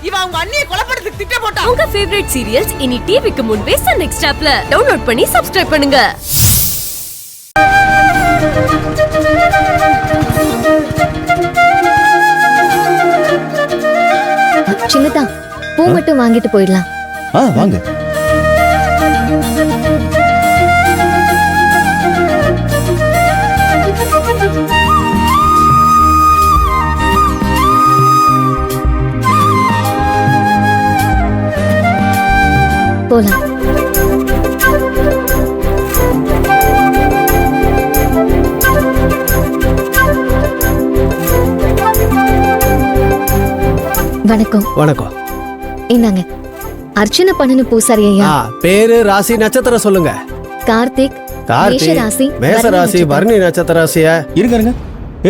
இவன் அவங்க அண்ணியை கொலைப்படுறதுக்கு திட்டம் போட்டான். உங்க ஃபேவரட் சீரியல்ஸ் இனி டிவிக்கு முன்பே சன் நெக்ஸ்ட் ஆப்ல டவுன்லோட் பண்ணி சப்ஸ்கிரைப் பண்ணுங்க. சின்னதா பூ மட்டும் வாங்கிட்டு போயிடலாம். வாங்க. போலாம். வணக்கம். வணக்கம். இந்தாங்க அர்ச்சனை பண்ணனு பூசாரி ஐயா. பேரு ராசி நட்சத்திரம் சொல்லுங்க. கார்த்திக். மேஷ ராசி பரணி நட்சத்திர ராசியா? இருங்க.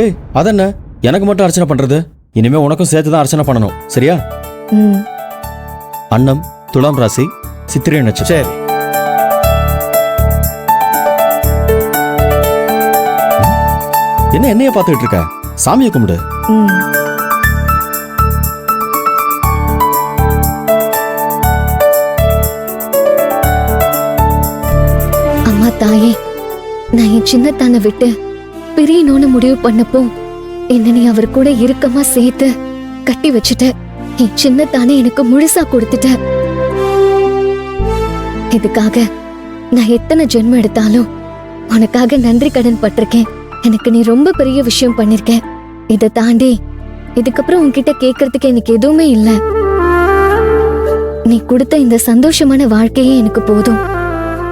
ஏய் அதென்ன எனக்கு மட்டும் அர்ச்சனை பண்றது? இனிமே உனக்கும் சேர்த்து தான் அர்ச்சனை பண்ணணும், சரியா? அன்னம் துலாம் ராசி சித்திரை நட்சத்திரம். சரி. என்ன என்னைய பார்த்துட்டு இருக்க? சாமியை கும்பிடு. அம்மா தாயே, நான் என் சின்னத்தான விட்டு பிரியணும்னு முடிவு பண்ணப்போ என்ன நீ அவர் கூட இறுக்கமா சேர்த்து கட்டி வச்சுட்ட. என் சின்னத்தானே எனக்கு முழுசா கொடுத்துட்ட. இதுக்காக நான் எத்தனை ஜென்மம் எடுத்தாலும் உனக்காக நன்றி கடன் பட்டிருக்கேன். எனக்கு நீ ரொம்ப பெரிய விஷயம் பண்ணிருக்க. இதை தாண்டி இதுக்கப்புறம் உன்கிட்ட கேட்கறதுக்கு எனக்கு எதுவுமே இல்ல. நீ கொடுத்த இந்த சந்தோஷமான வாழ்க்கையே எனக்கு போதும்.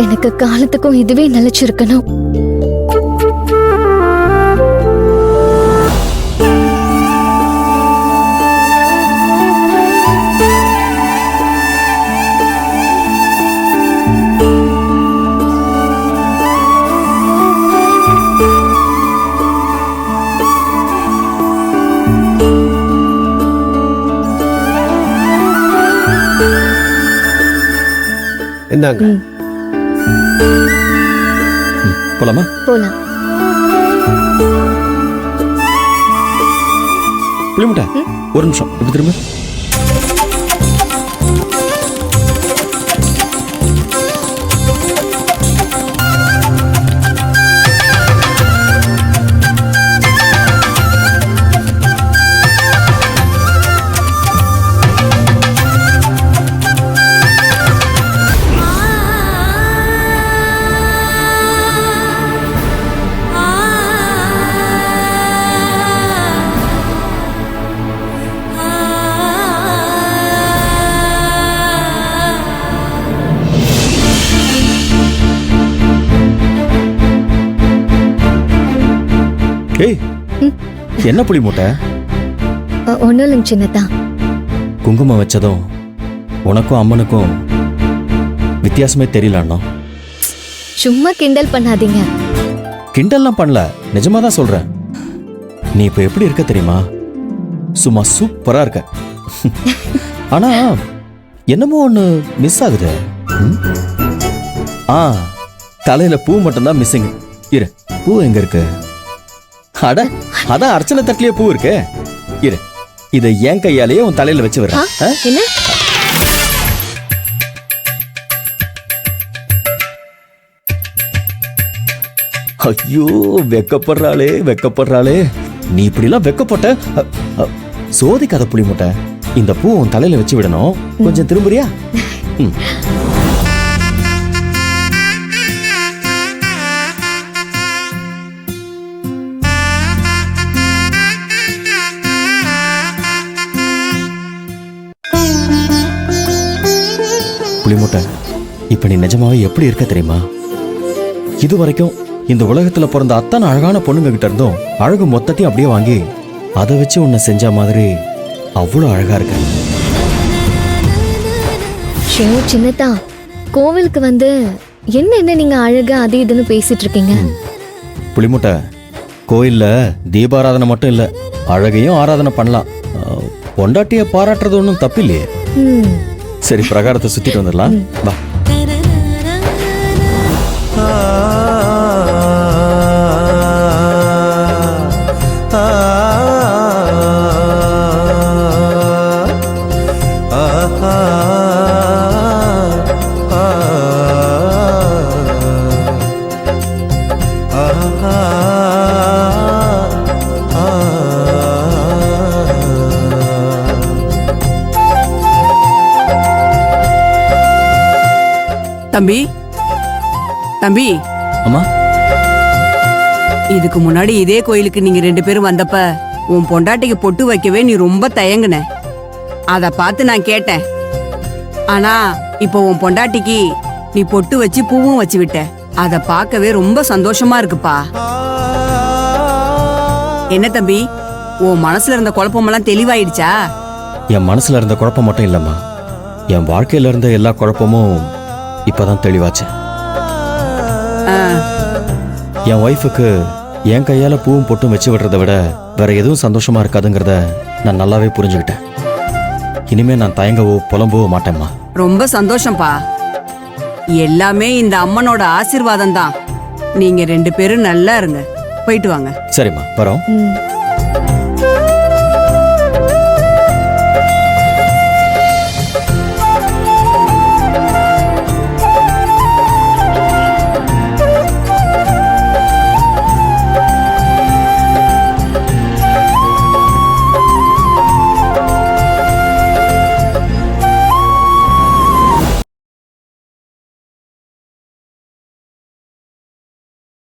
எனக்கு காலத்துக்கும் இதுவே நிலைச்சிருக்கணும். இந்தாங்க. போலாமா? போலாம். புளிமுட்டை ஒரு நிமிஷம் இப்படி திரும்ப. ஏய் என்ன புளி மூட்டை? ஒன்னும் இல்லைங்க சின்னதா. குங்குமம் வச்சதும் உனக்கும் அம்மனுக்கும் வித்தியாசமே தெரியல அண்ணா. சும்மா கிண்டல் பண்ணாதீங்க. கிண்டல்லாம் பண்ணல, நிஜமா தான் சொல்றேன். நீ இப்ப எப்படி இருக்க தெரியுமா? சும்மா சூப்பரா இருக்க. ஆனா என்னமோ ஒண்ணு மிஸ் ஆகுது. தலையில பூ மட்டும்தான் மிஸ்ஸிங். இரு, பூ எங்க இருக்கு? அட அதான் அர்ச்சனை தட்டிலேயே பூ இருக்கு. இரு, இதை என் கையாலேயே உன் தலையில வச்சு வர்றேன். என்ன? ஐயோ வெக்கப்படுறாளே. நீ இப்படி எல்லாம் வெக்கப்பட்ட சோதிக்காத புளி மூட்டை. இந்த பூ உன் தலையில வச்சு விடணும். கொஞ்சம் திரும்புறியா? புளிமுட்டை, இப்ப நீ நிஜமாவே எப்படி இருக்க தெரியுமா? இது வரைக்கும் இந்த உலகத்துல பிறந்த அத்தனை அழகான பொண்ணுங்க கிட்ட இருந்தும் அழகு மொத்தத்தையும் அப்படியே வாங்கி அதை வச்சு உன்னை செஞ்ச மாதிரி அவ்வளவு அழகா இருக்க. சின்னதா, கோவிலுக்கு வந்து என்ன நீங்க அழகா அது இதுன்னு பேசிட்டு இருக்கீங்க? புளிமுட்டை, கோயில்ல தீபாராதனை மட்டும் இல்ல, அழகையும் ஆராதனை பண்ணலாம். பொண்டாட்டிய பாராட்டுறது ஒன்றும் தப்பு இல்லையே. சரி, பிரகாரத்தை சுத்திட்டு வந்துடலாம் வா. தம்பி தம்பி, அம்மா இதுக்கு முன்னாடி இதே கோயிலுக்கு நீங்க 2 பேரும் வந்தப்ப உன் பொண்டாட்டிக்கு பொட்டு வைக்கவே நீ ரொம்ப தயங்குன. அத பார்த்து நான் கேட்டேன். ஆனா இப்போ உன் பொண்டாட்டிக்கு நீ பொட்டு வச்சு பூவும் வச்சு விட்ட. அத பார்க்கவே ரொம்ப சந்தோஷமா இருக்குப்பா. என்ன தம்பி, உன் மனசுல இருந்த குழப்பமெல்லாம் தெளிவாயிடுச்சா? என் மனசுல இருந்த குழப்பம் மட்டும் இல்லம்மா, என் வாழ்க்கையில இருந்த எல்லா குழப்பமும் இப்பதான் தெளிவாச்சு. ஆ, என் ஒய்ஃபுக்கு என் கையால பூவும் பொட்டும் வச்சு விடுறதை விட வேற எதுவும் சந்தோஷமா இருக்காதுங்கிறத நான் நல்லாவே புரிஞ்சுக்கிட்டேன். இனிமே நான் தயங்கவோ புலம்பவோ மாட்டேம்மா. ரொம்ப சந்தோஷம்ப்பா. எல்லாமே இந்த அம்மனோட ஆசீர்வாதம் தான். நீங்க 2 பேரும் நல்லா இருங்க. போயிட்டு வாங்க. சரிம்மா, வரோம். ம்.